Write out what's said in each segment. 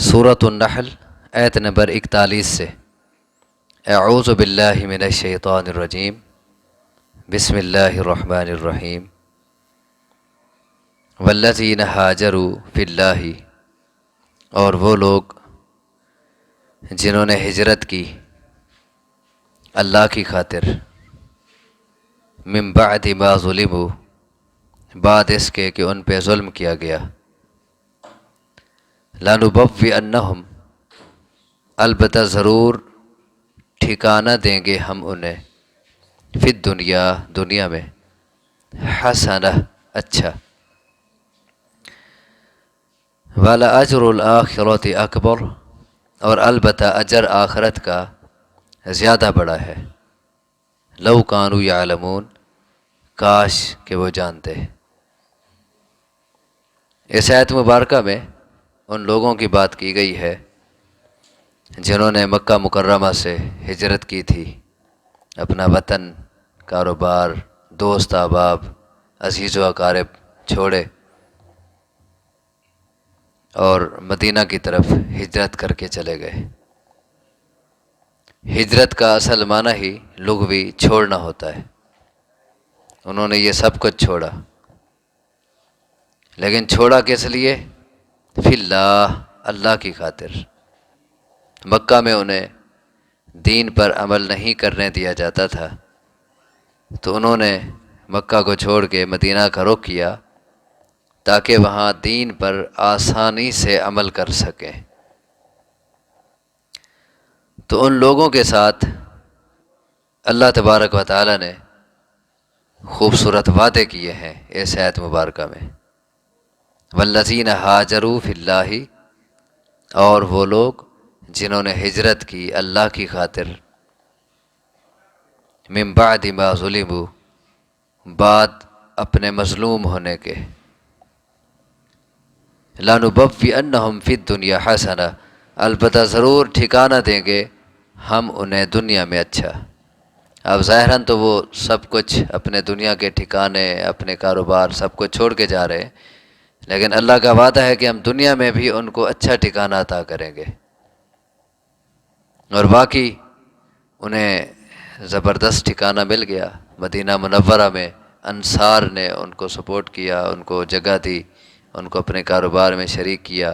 سورۃ النحل آیت نمبر 41 سے۔ اعوذ باللہ من الشیطان الرجیم، بسم اللہ الرحمن الرحیم۔ والذین ہاجروا فی اللہ، اور وہ لوگ جنہوں نے ہجرت کی اللہ کی خاطر، من بعد ما ظلموا، بعد اس کے کہ ان پہ ظلم کیا گیا، لنبوئنہم، البتہ ضرور ٹھکانہ دیں گے ہم انہیں، فی الدنیا، دنیا میں، حسنہ، اچھا، وَلَأَجْرُ الْآخِرَةِ اکبر، اور البتہ اجر آخرت کا زیادہ بڑا ہے، لو کانوا یعلمون، کاش کہ وہ جانتے۔ اس آیت مبارکہ میں ان لوگوں کی بات کی گئی ہے جنہوں نے مکہ مکرمہ سے ہجرت کی تھی، اپنا وطن، کاروبار، دوست احباب، عزیز و اقارب چھوڑے اور مدینہ کی طرف ہجرت کر کے چلے گئے۔ ہجرت کا اصل معنی ہی لغوی چھوڑنا ہوتا ہے۔ انہوں نے یہ سب کچھ چھوڑا، لیکن چھوڑا کس لیے؟ فی اللہ، اللہ کی خاطر۔ مکہ میں انہیں دین پر عمل نہیں کرنے دیا جاتا تھا، تو انہوں نے مکہ کو چھوڑ کے مدینہ کا رخ کیا تاکہ وہاں دین پر آسانی سے عمل کر سکیں۔ تو ان لوگوں کے ساتھ اللہ تبارک و تعالی نے خوبصورت وعدے کیے ہیں اس آیت مبارکہ میں۔ والذین ہاجروا فی اللہ، اور وہ لوگ جنہوں نے ہجرت کی اللہ کی خاطر، من بعد ما ظلموا، بعد اپنے مظلوم ہونے کے، لنبوئنہم فی الدنیا حسنہ، البتہ ضرور ٹھکانہ دیں گے ہم انہیں دنیا میں اچھا۔ اب ظاہراً تو وہ سب کچھ اپنے دنیا کے ٹھکانے، اپنے کاروبار، سب کچھ چھوڑ کے جا رہے ہیں، لیکن اللہ کا وعدہ ہے کہ ہم دنیا میں بھی ان کو اچھا ٹھکانہ عطا کریں گے، اور باقی انہیں زبردست ٹھکانہ مل گیا۔ مدینہ منورہ میں انصار نے ان کو سپورٹ کیا، ان کو جگہ دی، ان کو اپنے کاروبار میں شریک کیا،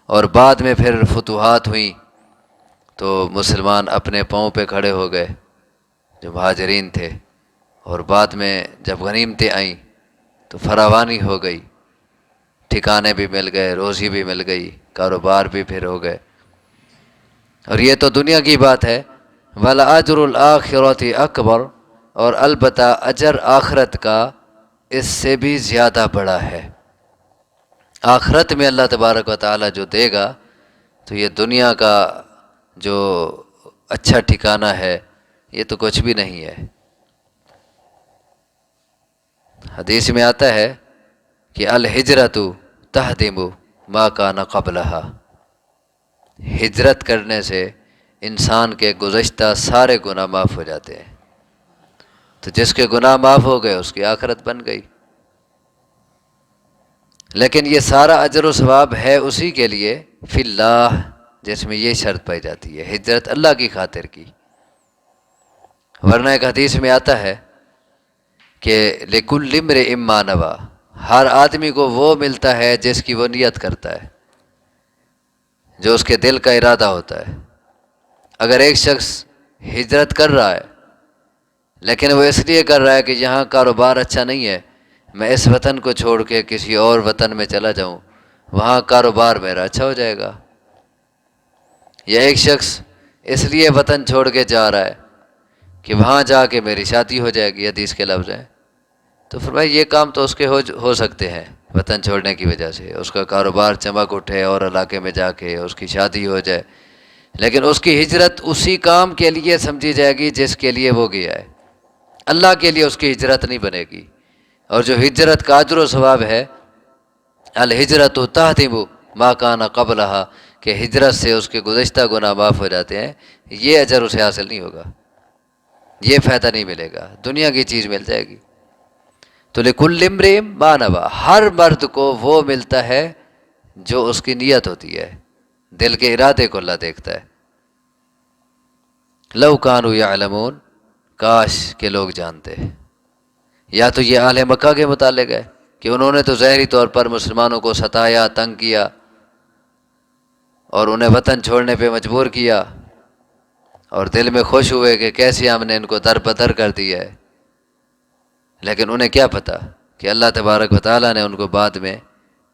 اور بعد میں پھر فتوحات ہوئیں تو مسلمان اپنے پاؤں پہ کھڑے ہو گئے جو مہاجرین تھے، اور بعد میں جب غنیمتیں آئیں تو فراوانی ہو گئی، ٹھکانے بھی مل گئے، روزی بھی مل گئی، کاروبار بھی پھر ہو گئے۔ اور یہ تو دنیا کی بات ہے۔ وَلَأَجْرُ الْآخِرَةِ اکبر، اور البتہ اجر آخرت کا اس سے بھی زیادہ بڑا ہے۔ آخرت میں اللہ تبارک و تعالی جو دے گا، تو یہ دنیا کا جو اچھا ٹھکانہ ہے یہ تو کچھ بھی نہیں ہے۔ حدیث میں آتا ہے کہ الہجرۃ تہدم ما کان قبلہا، ہجرت کرنے سے انسان کے گزشتہ سارے گناہ معاف ہو جاتے ہیں۔ تو جس کے گناہ معاف ہو گئے اس کی آخرت بن گئی۔ لیکن یہ سارا اجر و ثواب ہے اسی کے لیے، فی اللہ، جس میں یہ شرط پائی جاتی ہے، ہجرت اللہ کی خاطر کی۔ ورنہ ایک حدیث میں آتا ہے کہ لِكُلِّ امْرِئٍ مَّا نَوَىٰ، ہر آدمی کو وہ ملتا ہے جس کی وہ نیت کرتا ہے، جو اس کے دل کا ارادہ ہوتا ہے۔ اگر ایک شخص ہجرت کر رہا ہے لیکن وہ اس لیے کر رہا ہے کہ یہاں کاروبار اچھا نہیں ہے، میں اس وطن کو چھوڑ کے کسی اور وطن میں چلا جاؤں، وہاں کاروبار میرا اچھا ہو جائے گا۔ یا ایک شخص اس لیے وطن چھوڑ کے جا رہا ہے کہ وہاں جا کے میری شادی ہو جائے گی، حدیث کے لفظ ہیں، تو فرمایا یہ کام تو اس کے ہو سکتے ہیں وطن چھوڑنے کی وجہ سے، اس کا کاروبار چمک اٹھے اور علاقے میں جا کے اس کی شادی ہو جائے، لیکن اس کی ہجرت اسی کام کے لیے سمجھی جائے گی جس کے لیے وہ گیا ہے۔ اللہ کے لیے اس کی ہجرت نہیں بنے گی۔ اور جو ہجرت کا اجر و ثواب ہے، الہجرۃ تہدم ما کان قبلہا، کہ ہجرت سے اس کے گزشتہ گناہ معاف ہو جاتے ہیں، یہ اجر اسے حاصل نہیں ہوگا، یہ فائدہ نہیں ملے گا، دنیا کی چیز مل جائے گی۔ تو لِكُلِّ امْرِئٍ مَّا نَوَىٰ، ہر مرد کو وہ ملتا ہے جو اس کی نیت ہوتی ہے، دل کے ارادے کو اللہ دیکھتا ہے۔ لو کانوا یعلمون، کاش کہ لوگ جانتے۔ یا تو یہ اہل مکہ کے متعلق ہے کہ انہوں نے تو ظاہری طور پر مسلمانوں کو ستایا، تنگ کیا اور انہیں وطن چھوڑنے پہ مجبور کیا، اور دل میں خوش ہوئے کہ کیسے ہم نے ان کو در بدر کر دیا ہے، لیکن انہیں کیا پتہ کہ اللہ تبارک و تعالیٰ نے ان کو بعد میں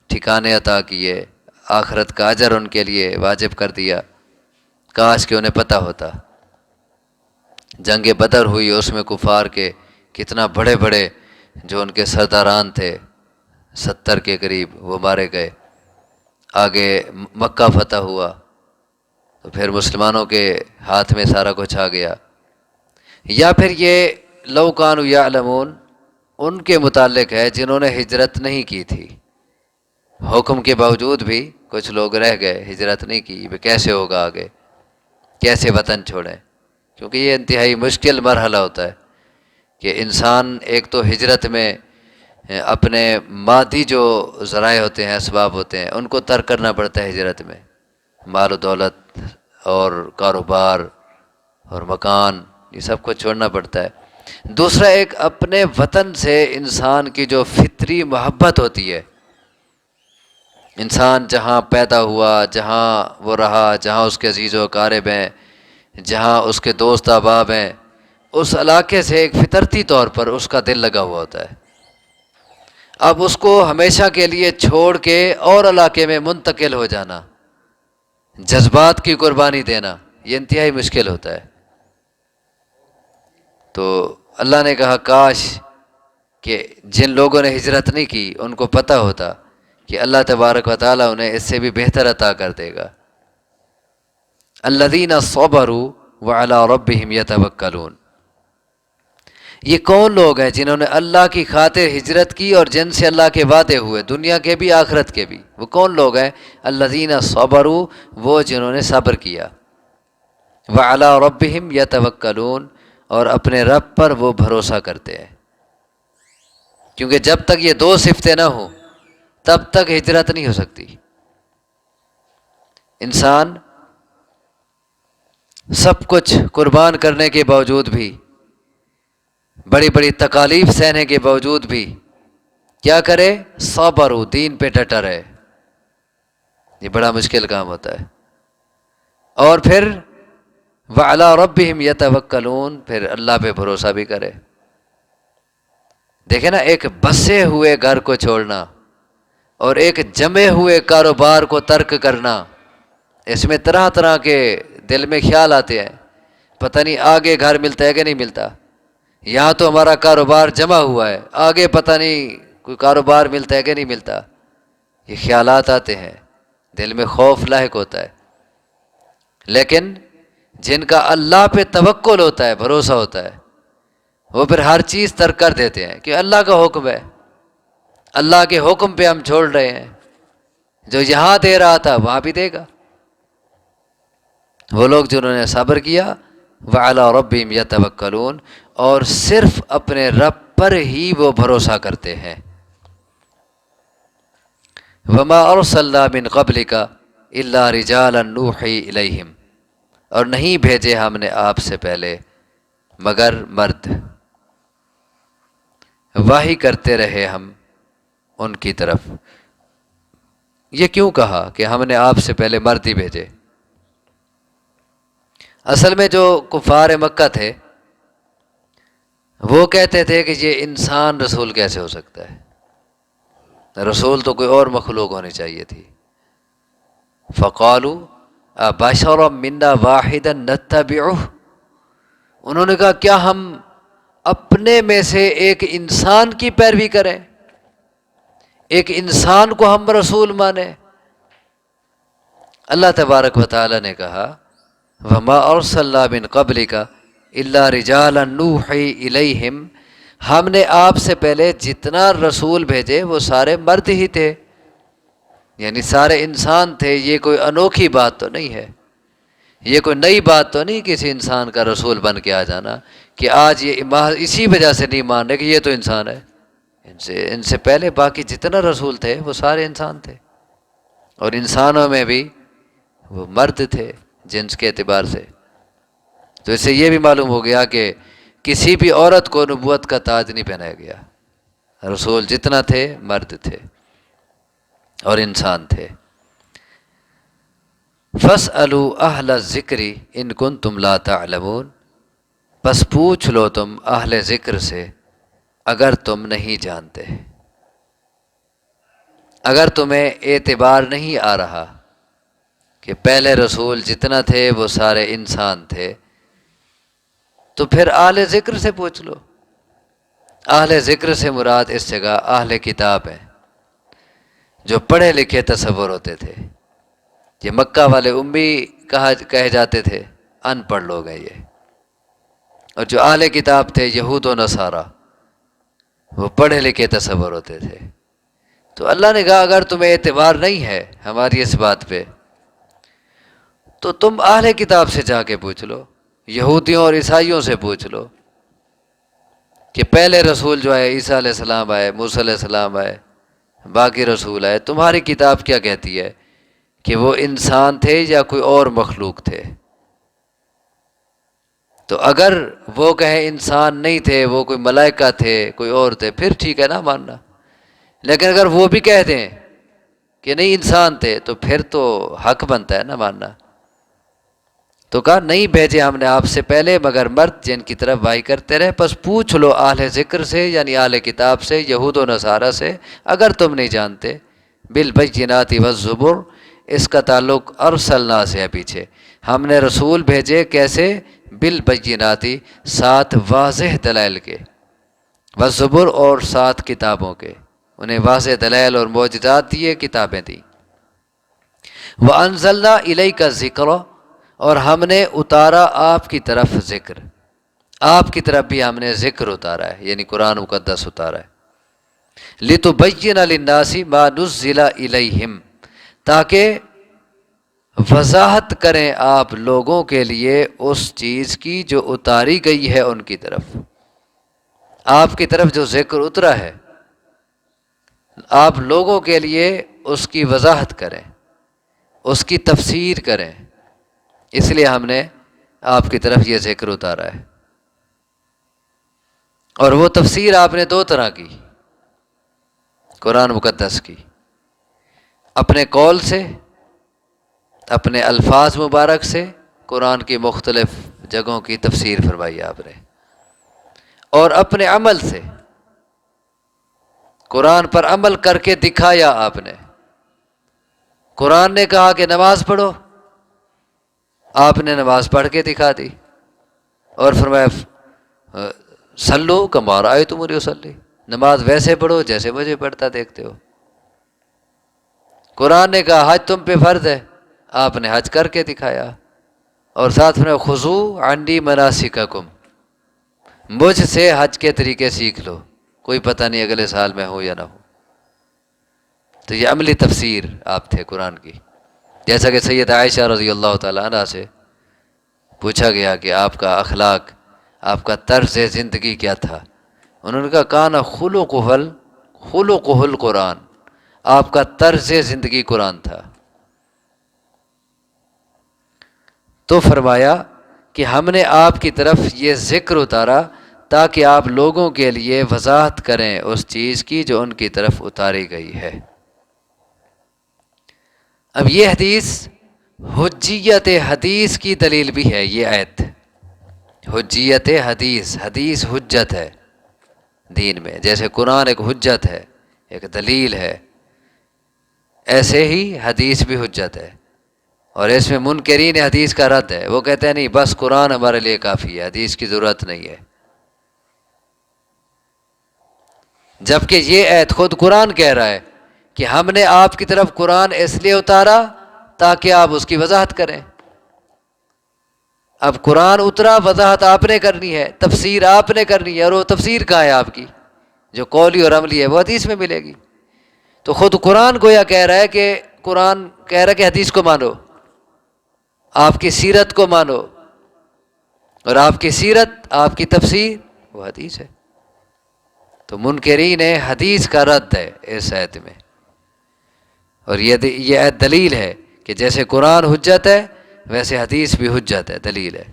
ٹھکانے عطا کیے، آخرت کا اجر ان کے لیے واجب کر دیا۔ کاش کہ انہیں پتہ ہوتا۔ جنگ بدر ہوئی، اس میں کفار کے کتنا بڑے بڑے جو ان کے سرداران تھے 70 کے قریب وہ مارے گئے۔ آگے مکہ فتح ہوا تو پھر مسلمانوں کے ہاتھ میں سارا کچھ آ گیا۔ یا پھر یہ لو کانوا یعلمون ان کے متعلق ہے جنہوں نے ہجرت نہیں کی تھی، حکم کے باوجود بھی کچھ لوگ رہ گئے، ہجرت نہیں کی، کیسے ہوگا آگے، کیسے وطن چھوڑیں؟ کیونکہ یہ انتہائی مشکل مرحلہ ہوتا ہے کہ انسان ایک تو ہجرت میں اپنے مادی جو ذرائع ہوتے ہیں، اسباب ہوتے ہیں، ان کو ترک کرنا پڑتا ہے ہجرت میں، مال و دولت اور کاروبار اور مکان، یہ سب کو چھوڑنا پڑتا ہے۔ دوسرا ایک اپنے وطن سے انسان کی جو فطری محبت ہوتی ہے، انسان جہاں پیدا ہوا، جہاں وہ رہا، جہاں اس کے عزیز و اقارب ہیں، جہاں اس کے دوست احباب ہیں، اس علاقے سے ایک فطرتی طور پر اس کا دل لگا ہوا ہوتا ہے۔ اب اس کو ہمیشہ کے لیے چھوڑ کے اور علاقے میں منتقل ہو جانا، جذبات کی قربانی دینا، یہ انتہائی مشکل ہوتا ہے۔ تو اللہ نے کہا کاش کہ جن لوگوں نے ہجرت نہیں کی ان کو پتہ ہوتا کہ اللہ تبارک و تعالیٰ انہیں اس سے بھی بہتر عطا کر دے گا۔ الذین صبروا وعلی ربہم یتوکلون، یہ کون لوگ ہیں جنہوں نے اللہ کی خاطر ہجرت کی اور جن سے اللہ کے وعدے ہوئے، دنیا کے بھی آخرت کے بھی؟ وہ کون لوگ ہیں؟ الذین صبروا، وہ جنہوں نے صبر کیا، وعلی ربہم یتوکلون، اور اپنے رب پر وہ بھروسہ کرتے ہیں۔ کیونکہ جب تک یہ دو صفتیں نہ ہوں تب تک ہجرت نہیں ہو سکتی۔ انسان سب کچھ قربان کرنے کے باوجود بھی، بڑی بڑی تکالیف سہنے کے باوجود بھی کیا کرے؟ صبر، دین پہ ڈٹا رہے۔ یہ بڑا مشکل کام ہوتا ہے۔ اور پھر وعلی ربہم یتوکلون، پھر اللہ پہ بھروسہ بھی کرے۔ دیکھیں نا، ایک بسے ہوئے گھر کو چھوڑنا اور ایک جمے ہوئے کاروبار کو ترک کرنا، اس میں طرح طرح کے دل میں خیال آتے ہیں، پتہ نہیں آگے گھر ملتا ہے کہ نہیں ملتا، یہاں تو ہمارا کاروبار جمع ہوا ہے، آگے پتہ نہیں کوئی کاروبار ملتا ہے کہ نہیں ملتا، یہ خیالات آتے ہیں، دل میں خوف لاحق ہوتا ہے۔ لیکن جن کا اللہ پہ توکل ہوتا ہے، بھروسہ ہوتا ہے، وہ پھر ہر چیز ترک کر دیتے ہیں کہ اللہ کا حکم ہے، اللہ کے حکم پہ ہم چھوڑ رہے ہیں، جو یہاں دے رہا تھا وہاں بھی دے گا۔ وہ لوگ جنہوں نے صبر کیا، وعلی ربہم یتوکلون، اور صرف اپنے رب پر ہی وہ بھروسہ کرتے ہیں۔ وما ارسلنا من قبلک الا رجالا نوحی الیہم، اور نہیں بھیجے ہم نے آپ سے پہلے مگر مرد، وحی کرتے رہے ہم ان کی طرف۔ یہ کیوں کہا کہ ہم نے آپ سے پہلے مرد ہی بھیجے؟ اصل میں جو کفار مکہ تھے وہ کہتے تھے کہ یہ انسان رسول کیسے ہو سکتا ہے، رسول تو کوئی اور مخلوق ہونی چاہیے تھی۔ فقالوا ابشرا منا واحدا نتبعہ، انہوں نے کہا کیا ہم اپنے میں سے ایک انسان کی پیروی کریں، ایک انسان کو ہم رسول مانیں؟ اللہ تبارک و تعالی نے کہا وما ارسلنا من قبلک الا رجالا نوحی الیہم، ہم نے آپ سے پہلے جتنا رسول بھیجے وہ سارے مرد ہی تھے، یعنی سارے انسان تھے۔ یہ کوئی انوکھی بات تو نہیں ہے، یہ کوئی نئی بات تو نہیں کسی انسان کا رسول بن کے آ جانا کہ آج یہ اسی وجہ سے نہیں مان رہے کہ یہ تو انسان ہے۔ ان سے پہلے باقی جتنا رسول تھے وہ سارے انسان تھے، اور انسانوں میں بھی وہ مرد تھے جنس کے اعتبار سے. تو اس سے یہ بھی معلوم ہو گیا کہ کسی بھی عورت کو نبوت کا تاج نہیں پہنایا گیا. رسول جتنا تھے مرد تھے اور انسان تھے. فَاسْأَلُوا أَهْلَ الذِّكْرِ إِن كُنتُمْ لَا تَعْلَمُونَ، بس پوچھ لو تم اہل ذکر سے اگر تم نہیں جانتے، اگر تمہیں اعتبار نہیں آ رہا کہ پہلے رسول جتنا تھے وہ سارے انسان تھے، تو پھر اہل ذکر سے پوچھ لو. اہل ذکر سے مراد اس جگہ اہل کتاب ہیں، جو پڑھے لکھے تصور ہوتے تھے. یہ مکہ والے امی کہے جاتے تھے، ان پڑھ لوگ ہیں یہ. اور جو اہل کتاب تھے یہود و نصارہ، وہ پڑھے لکھے تصور ہوتے تھے. تو اللہ نے کہا اگر تمہیں اعتبار نہیں ہے ہماری اس بات پہ تو تم اہل کتاب سے جا کے پوچھ لو، یہودیوں اور عیسائیوں سے پوچھ لو کہ پہلے رسول جو آئے، عیسیٰ علیہ السلام آئے، موسیٰ علیہ السلام آئے، باقی رسول آئے، تمہاری کتاب کیا کہتی ہے کہ وہ انسان تھے یا کوئی اور مخلوق تھے؟ تو اگر وہ کہیں انسان نہیں تھے، وہ کوئی ملائکہ تھے، کوئی اور تھے، پھر ٹھیک ہے نا ماننا. لیکن اگر وہ بھی کہہ دیں کہ نہیں انسان تھے تو پھر تو حق بنتا ہے نا ماننا. تو کہا نہیں بھیجے ہم نے آپ سے پہلے مگر مرد جن کی طرف وحی کرتے رہے، پس پوچھ لو اہل ذکر سے یعنی اہل کتاب سے، یہود و نصارہ سے اگر تم نہیں جانتے. بالبینات والزبر، اس کا تعلق ارسلنا سے ہے پیچھے. ہم نے رسول بھیجے کیسے؟ بالبیناتی، ساتھ واضح دلائل کے، والزبر اور ساتھ کتابوں کے. انہیں واضح دلائل اور معجزات دیے، کتابیں دیں. وَأَنزَلْنَا إِلَيْكَ الذِّكْرَ، اور ہم نے اتارا آپ کی طرف ذکر. آپ کی طرف بھی ہم نے ذکر اتارا ہے، یعنی قرآن مقدس اتارا ہے. لِتُبَيِّنَ لِلنَّاسِ مَا نُزِّلَ إِلَيْهِمْ، تاکہ وضاحت کریں آپ لوگوں کے لیے اس چیز کی جو اتاری گئی ہے ان کی طرف. آپ کی طرف جو ذکر اترا ہے آپ لوگوں کے لیے اس کی وضاحت کریں، اس کی تفسیر کریں. اس لیے ہم نے آپ کی طرف یہ ذکر اتارا ہے. اور وہ تفسیر آپ نے دو طرح کی قرآن مقدس کی، اپنے قول سے، اپنے الفاظ مبارک سے قرآن کی مختلف جگہوں کی تفسیر فرمائی آپ نے، اور اپنے عمل سے قرآن پر عمل کر کے دکھایا آپ نے. قرآن نے کہا کہ نماز پڑھو، آپ نے نماز پڑھ کے دکھا دی، اور فرمایا صلو کما رأیتمونی اصلی، نماز ویسے پڑھو جیسے مجھے پڑھتا دیکھتے ہو. قرآن نے کہا حج تم پہ فرض ہے، آپ نے حج کر کے دکھایا، اور ساتھ میں خذوا عنی مناسککم، مجھ سے حج کے طریقے سیکھ لو، کوئی پتہ نہیں اگلے سال میں ہو یا نہ ہو. تو یہ عملی تفسیر آپ تھے قرآن کی. جیسا کہ سید عائشہ رضی اللہ تعالیٰ عنہ سے پوچھا گیا کہ آپ کا اخلاق، آپ کا طرز زندگی کیا تھا؟ انہوں نے کہا کان خلقہ القرآن، آپ کا طرز زندگی قرآن تھا. تو فرمایا کہ ہم نے آپ کی طرف یہ ذکر اتارا تاکہ آپ لوگوں کے لیے وضاحت کریں اس چیز کی جو ان کی طرف اتاری گئی ہے. اب یہ حدیث حجیت حدیث کی دلیل بھی ہے. یہ آیت حجیت حدیث، حدیث حجت ہے دین میں. جیسے قرآن ایک حجت ہے، ایک دلیل ہے، ایسے ہی حدیث بھی حجت ہے. اور اس میں منکرین حدیث کا رد ہے. وہ کہتے ہیں نہیں بس قرآن ہمارے لیے کافی ہے، حدیث کی ضرورت نہیں ہے. جبکہ یہ آیت خود قرآن کہہ رہا ہے کہ ہم نے آپ کی طرف قرآن اس لیے اتارا تاکہ آپ اس کی وضاحت کریں. اب قرآن اترا، وضاحت آپ نے کرنی ہے، تفسیر آپ نے کرنی ہے، اور وہ تفسیر کہاں ہے آپ کی؟ جو قولی اور عملی ہے وہ حدیث میں ملے گی. تو خود قرآن گویا کہہ رہا ہے کہ قرآن کہہ رہا ہے کہ حدیث کو مانو، آپ کی سیرت کو مانو، اور آپ کی سیرت، آپ کی تفسیر وہ حدیث ہے. تو منکرین حدیث کا رد ہے اس آیت میں. اور یہ آیت دلیل ہے کہ جیسے قرآن حجت ہے ویسے حدیث بھی حجت ہے، دلیل ہے۔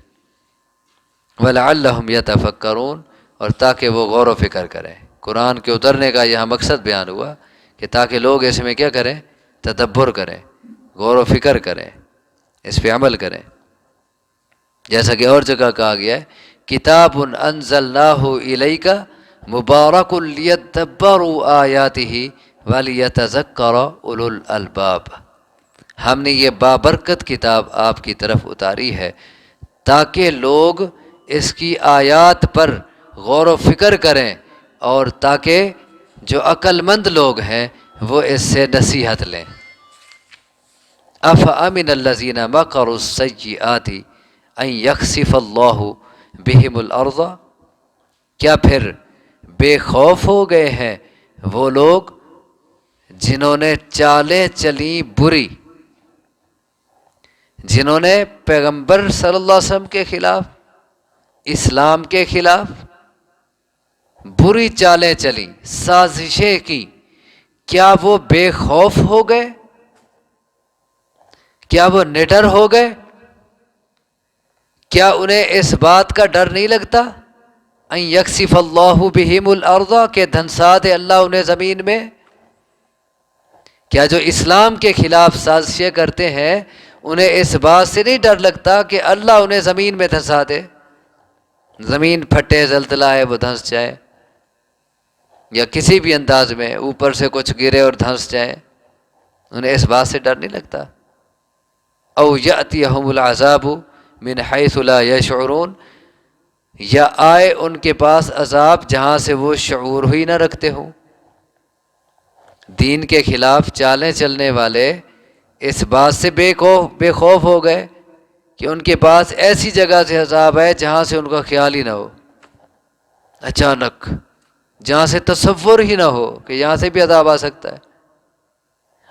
وَلَعَلَّهُمْ يَتَفَكَّرُونَ، اور تاکہ وہ غور و فکر کریں۔ قرآن کے اترنے کا یہاں مقصد بیان ہوا کہ تاکہ لوگ اس میں کیا کریں، تدبر کریں، غور و فکر کریں، اس پہ عمل کریں۔ جیسا کہ اور جگہ کہا گیا ہے کتاب انزلناہ الیک مبارک لیدبروا آیاتہ ولیتذکر اولو الالباب، ہم نے یہ بابرکت کتاب آپ کی طرف اتاری ہے تاکہ لوگ اس کی آیات پر غور و فکر کریں، اور تاکہ جو عقل مند لوگ ہیں وہ اس سے نصیحت لیں۔ افامن الذین مکروا السیئات ان یخسف اللہ بہم الارض، کیا پھر بے خوف ہو گئے ہیں وہ لوگ جنہوں نے چالیں چلیں بری، جنہوں نے پیغمبر صلی اللہ علیہ وسلم کے خلاف، اسلام کے خلاف بری چالیں چلیں، سازشیں کی، کیا وہ بے خوف ہو گئے؟ کیا وہ نڈر ہو گئے؟ کیا انہیں اس بات کا ڈر نہیں لگتا ان یکسف اللہ بہم الارض، کہ دھنسا دے اللہ انہیں زمین میں؟ کیا جو اسلام کے خلاف سازشیں کرتے ہیں انہیں اس بات سے نہیں ڈر لگتا کہ اللہ انہیں زمین میں دھنسا دے، زمین پھٹے زلزلہ ہے وہ دھنس جائے، یا کسی بھی انداز میں اوپر سے کچھ گرے اور دھنس جائے؟ انہیں اس بات سے ڈر نہیں لگتا؟ او یأتیہم العذاب من حیث لا یشعرون، یا آئے ان کے پاس عذاب جہاں سے وہ شعور ہی نہ رکھتے ہوں۔ دین کے خلاف چالیں چلنے والے اس بات سے بے خوف ہو گئے کہ ان کے پاس ایسی جگہ سے عذاب ہے جہاں سے ان کا خیال ہی نہ ہو، اچانک جہاں سے تصور ہی نہ ہو کہ یہاں سے بھی عذاب آ سکتا ہے۔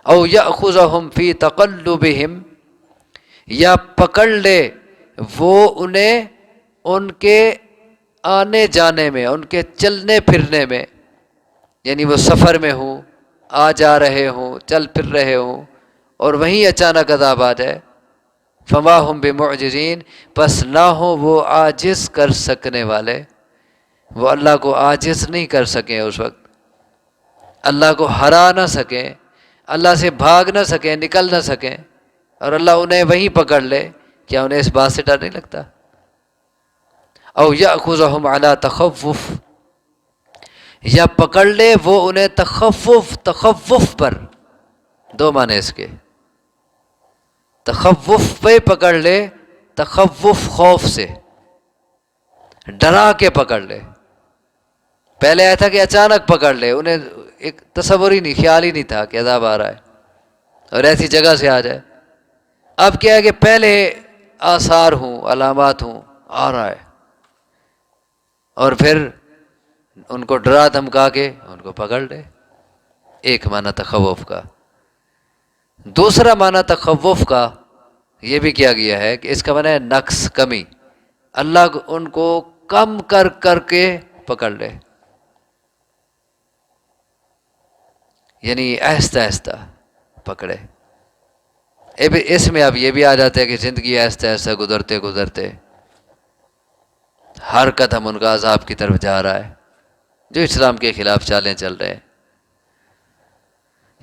او یأخذہم فی تقلبہم، یا پکڑ لے وہ انہیں ان کے آنے جانے میں، ان کے چلنے پھرنے میں، یعنی وہ سفر میں ہوں، آ جا رہے ہوں، چل پھر رہے ہوں، اور وہیں اچانک عذاب آ جائے۔ فما ہم بمعجزین، پس نہ ہو وہ عاجز کر سکنے والے، وہ اللہ کو عاجز نہیں کر سکیں، اس وقت اللہ کو ہرا نہ سکیں، اللہ سے بھاگ نہ سکیں، نکل نہ سکیں، اور اللہ انہیں وہیں پکڑ لے، کیا انہیں اس بات سے ڈر نہیں لگتا؟ او یأخذہم علی تخوف، یا پکڑ لے وہ انہیں تخوف پر، دو معنی اس کے، تخوف پہ پکڑ لے، تخوف خوف سے، ڈرا کے پکڑ لے۔ پہلے آیا تھا کہ اچانک پکڑ لے، انہیں ایک تصور ہی نہیں، خیال ہی نہیں تھا کہ عذاب آ رہا ہے اور ایسی جگہ سے آ جائے۔ اب کیا ہے کہ پہلے آثار ہوں، علامات ہوں، آ رہا ہے، اور پھر ان کو ڈرا دھمکا کے ان کو پکڑ لے۔ ایک معنی تخوف کا۔ دوسرا معنی تخوف کا یہ بھی کیا گیا ہے کہ اس کا معنی ہے نقص، کمی، اللہ ان کو کم کر کر کے پکڑ لے، یعنی آہستہ آہستہ پکڑے۔ اس میں اب یہ بھی آ جاتا ہے کہ زندگی آہستہ آہستہ گزرتے گزرتے ہر قدم ان کا عذاب کی طرف جا رہا ہے، جو اسلام کے خلاف چالیں چل رہے ہیں،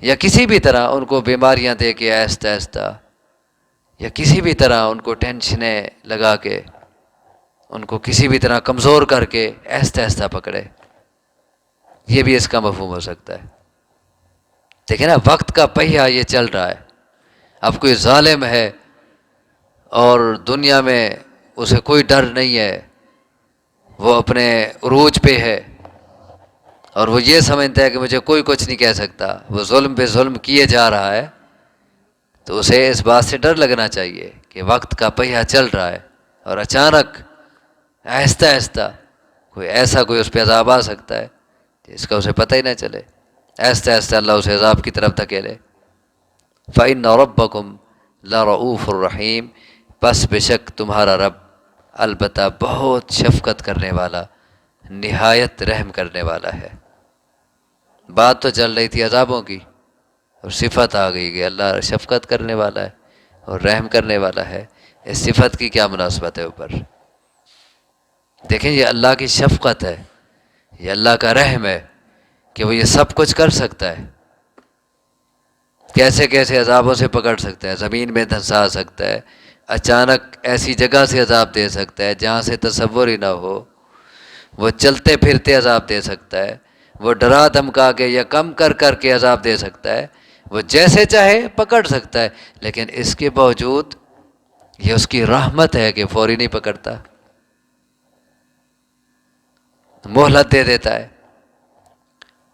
یا کسی بھی طرح ان کو بیماریاں دے کے آہستہ آہستہ، یا کسی بھی طرح ان کو ٹینشنیں لگا کے، ان کو کسی بھی طرح کمزور کر کے آہستہ آہستہ پکڑے۔ یہ بھی اس کا مفہوم ہو سکتا ہے۔ دیکھیں نا، وقت کا پہیہ یہ چل رہا ہے، اب کوئی ظالم ہے اور دنیا میں اسے کوئی ڈر نہیں ہے، وہ اپنے عروج پہ ہے، اور وہ یہ سمجھتا ہے کہ مجھے کوئی کچھ نہیں کہہ سکتا، وہ ظلم پہ ظلم کیے جا رہا ہے، تو اسے اس بات سے ڈر لگنا چاہیے کہ وقت کا پہیہ چل رہا ہے، اور اچانک آہستہ آہستہ کوئی اس پہ عذاب آ سکتا ہے جس کا اسے پتہ ہی نہ چلے۔ آہستہ آہستہ اللہ اسے عذاب کی طرف دھکیلے۔ فَإِنَّ رَبَّكُمْ لَرَؤُوفٌ الرَّحِيمٌ، پس بے شک تمہارا رب البتہ بہت شفقت کرنے والا، نہایت رحم کرنے والا ہے۔ بات تو چل رہی تھی عذابوں کی، اور صفت آ گئی کہ اللہ شفقت کرنے والا ہے، اور رحم کرنے والا ہے، اس صفت کی کیا مناسبت ہے اوپر؟ دیکھیں یہ اللہ کی شفقت ہے، یہ اللہ کا رحم ہے کہ وہ یہ سب کچھ کر سکتا ہے، کیسے کیسے عذابوں سے پکڑ سکتا ہے، زمین میں دھنسا سکتا ہے، اچانک ایسی جگہ سے عذاب دے سکتا ہے جہاں سے تصور ہی نہ ہو، وہ چلتے پھرتے عذاب دے سکتا ہے، وہ ڈرا دھمکا کے یا کم کر کر کے عذاب دے سکتا ہے، وہ جیسے چاہے پکڑ سکتا ہے، لیکن اس کے باوجود یہ اس کی رحمت ہے کہ فوری نہیں پکڑتا، مہلت دے دیتا ہے،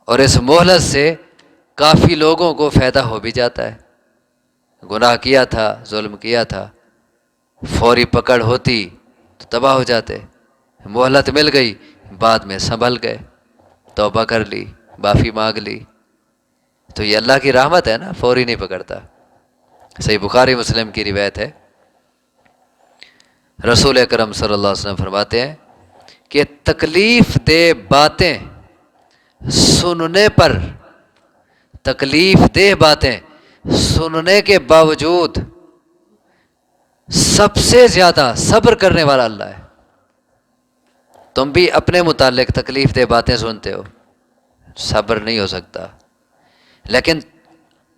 اور اس مہلت سے کافی لوگوں کو فائدہ ہو بھی جاتا ہے۔ گناہ کیا تھا، ظلم کیا تھا، فوری پکڑ ہوتی تو تباہ ہو جاتے، مہلت مل گئی، بعد میں سنبھل گئے، توبہ کر لی، معافی مانگ لی، تو یہ اللہ کی رحمت ہے نا، فوری نہیں پکڑتا۔ صحیح بخاری مسلم کی روایت ہے، رسول اکرم صلی اللہ علیہ وسلم فرماتے ہیں کہ تکلیف دہ باتیں سننے پر، تکلیف دہ باتیں سننے کے باوجود سب سے زیادہ صبر کرنے والا اللہ ہے۔ تم بھی اپنے متعلق تکلیف دہ باتیں سنتے ہو، صبر نہیں ہو سکتا، لیکن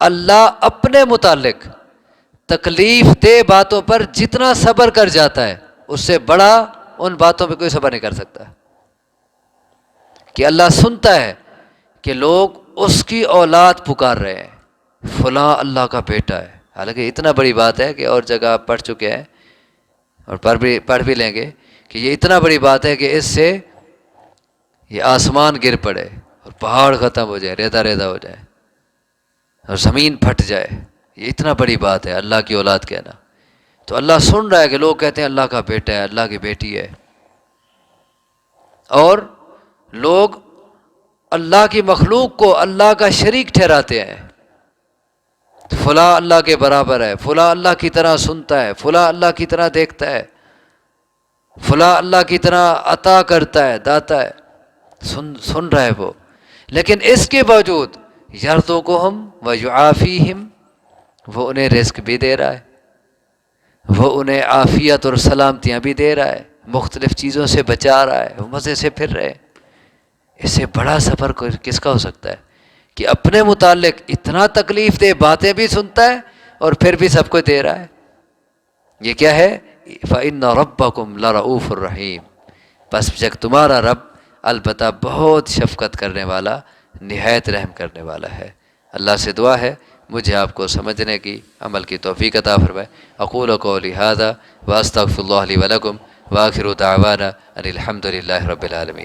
اللہ اپنے متعلق تکلیف دہ باتوں پر جتنا صبر کر جاتا ہے اس سے بڑا ان باتوں پہ کوئی صبر نہیں کر سکتا، کہ اللہ سنتا ہے کہ لوگ اس کی اولاد پکار رہے ہیں، فلاں اللہ کا بیٹا ہے، حالانکہ اتنا بڑی بات ہے کہ اور جگہ آپ پڑھ چکے ہیں اور پڑھ بھی لیں گے کہ یہ اتنا بڑی بات ہے کہ اس سے یہ آسمان گر پڑے اور پہاڑ ختم ہو جائے، ریزہ ریزہ ہو جائے اور زمین پھٹ جائے، یہ اتنا بڑی بات ہے اللہ کی اولاد کہنا۔ تو اللہ سن رہا ہے کہ لوگ کہتے ہیں اللہ کا بیٹا ہے، اللہ کی بیٹی ہے، اور لوگ اللہ کی مخلوق کو اللہ کا شریک ٹھہراتے ہیں، فلاں اللہ کے برابر ہے، فلاں اللہ کی طرح سنتا ہے، فلاں اللہ کی طرح دیکھتا ہے، فلاں اللہ کی طرح عطا کرتا ہے، داتا ہے، سن رہا ہے وہ، لیکن اس کے باوجود یرزقہم ویعافیہم، وہ انہیں رزق بھی دے رہا ہے، وہ انہیں عافیت اور سلامتیاں بھی دے رہا ہے، مختلف چیزوں سے بچا رہا ہے، وہ مزے سے پھر رہے ہیں۔ اس سے بڑا صبر کس کا ہو سکتا ہے کہ اپنے متعلق اتنا تکلیف دہ باتیں بھی سنتا ہے اور پھر بھی سب کو دے رہا ہے۔ یہ کیا ہے؟ فَإِنَّ رَبَّكُمْ لَرَؤُوفٌ الرَّحِيمٌ، بس جب تمہارا رب البتہ بہت شفقت کرنے والا، نہایت رحم کرنے والا ہے۔ اللہ سے دعا ہے مجھے آپ کو سمجھنے کی، عمل کی توفیق عطا فرمائے۔ اقول قولی ھذا واستغفر اللہ لی ولکم، وآخر دعوانا ان الحمد للہ رب العالمین۔